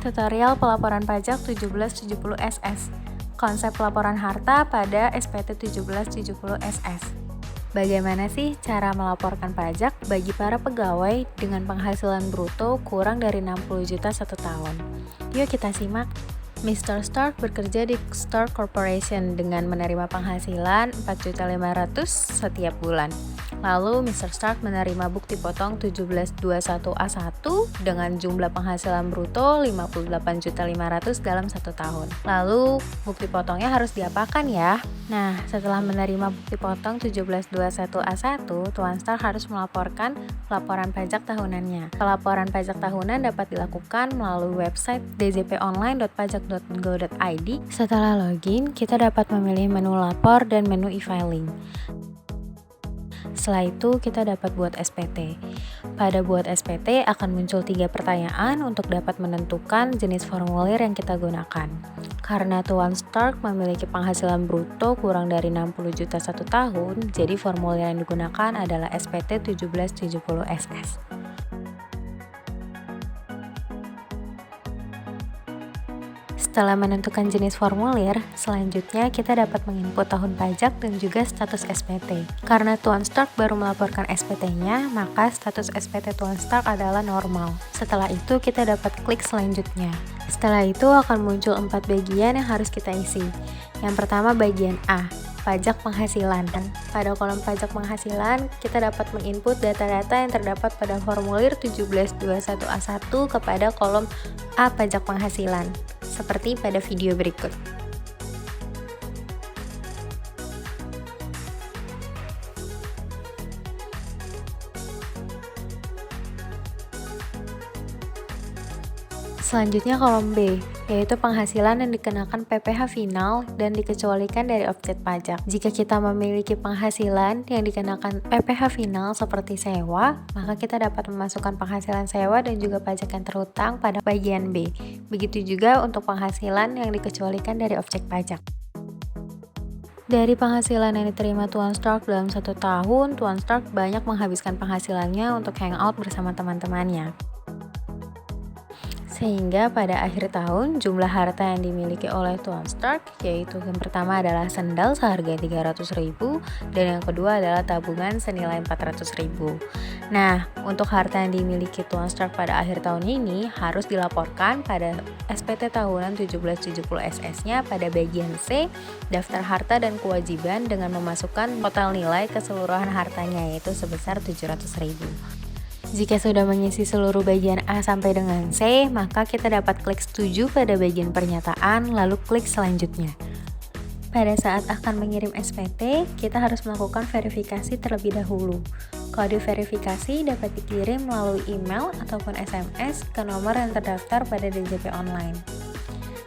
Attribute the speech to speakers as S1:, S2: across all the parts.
S1: Tutorial pelaporan pajak 1770 SS. Konsep pelaporan harta pada SPT 1770 SS. Bagaimana sih cara melaporkan pajak bagi para pegawai dengan penghasilan bruto kurang dari 60 juta satu tahun? Yuk kita simak. Mr. Stark bekerja di Stark Corporation dengan menerima penghasilan 4.500.000 setiap bulan. Lalu Mr. Stark menerima bukti potong 1721A1 dengan jumlah penghasilan bruto 58.500.000 dalam satu tahun. Lalu bukti potongnya harus diapakan ya? Nah, setelah menerima bukti potong 1721A1, Tuan Stark harus melaporkan laporan pajak tahunannya. Pelaporan pajak tahunan dapat dilakukan melalui website djponline.pajak.go.id. Setelah login, kita dapat memilih menu lapor dan menu e-filing. Setelah itu, kita dapat buat SPT. Pada buat SPT akan muncul 3 pertanyaan untuk dapat menentukan jenis formulir yang kita gunakan. Karena Tuan Stark memiliki penghasilan bruto kurang dari 60 juta satu tahun, jadi formulir yang digunakan adalah SPT 1770 SS. Setelah menentukan jenis formulir, selanjutnya kita dapat menginput tahun pajak dan juga status SPT. Karena Tuan Stark baru melaporkan SPT-nya, maka status SPT Tuan Stark adalah normal. Setelah itu kita dapat klik selanjutnya. Setelah itu akan muncul 4 bagian yang harus kita isi. Yang pertama bagian A, pajak penghasilan. Pada kolom pajak penghasilan, kita dapat menginput data-data yang terdapat pada formulir 1721A1 kepada kolom A pajak penghasilan, seperti pada video berikut. Selanjutnya kolom B, yaitu penghasilan yang dikenakan PPh final dan dikecualikan dari objek pajak. Jika kita memiliki penghasilan yang dikenakan PPh final seperti sewa, maka kita dapat memasukkan penghasilan sewa dan juga pajak yang terhutang pada bagian B. Begitu juga untuk penghasilan yang dikecualikan dari objek pajak. Dari penghasilan yang diterima Tuan Stark dalam satu tahun, Tuan Stark banyak menghabiskan penghasilannya untuk hangout bersama teman-temannya. Sehingga pada akhir tahun, jumlah harta yang dimiliki oleh Tuan Stark yaitu yang pertama adalah sendal seharga 300.000 dan yang kedua adalah tabungan senilai 400.000. Nah, untuk harta yang dimiliki Tuan Stark pada akhir tahun ini harus dilaporkan pada SPT tahunan 1770 SS-nya pada bagian C, daftar harta dan kewajiban dengan memasukkan total nilai keseluruhan hartanya yaitu sebesar 700.000. Jika sudah mengisi seluruh bagian A sampai dengan C, maka kita dapat klik setuju pada bagian pernyataan, lalu klik selanjutnya. Pada saat akan mengirim SPT, kita harus melakukan verifikasi terlebih dahulu. Kode verifikasi dapat dikirim melalui email ataupun SMS ke nomor yang terdaftar pada DJP Online.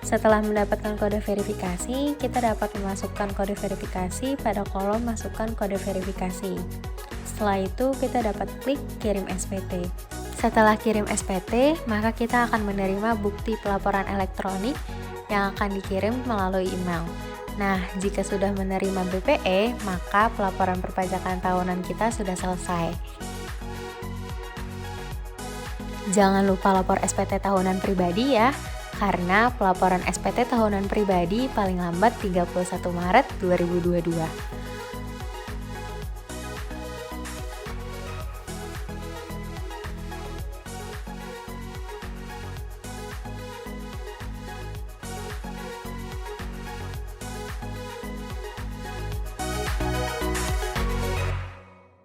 S1: Setelah mendapatkan kode verifikasi, kita dapat memasukkan kode verifikasi pada kolom masukkan kode verifikasi. Setelah itu, kita dapat klik kirim SPT. Setelah kirim SPT, maka kita akan menerima bukti pelaporan elektronik yang akan dikirim melalui email. Nah, jika sudah menerima BPE, maka pelaporan perpajakan tahunan kita sudah selesai. Jangan lupa lapor SPT tahunan pribadi ya, karena pelaporan SPT tahunan pribadi paling lambat 31 Maret 2022.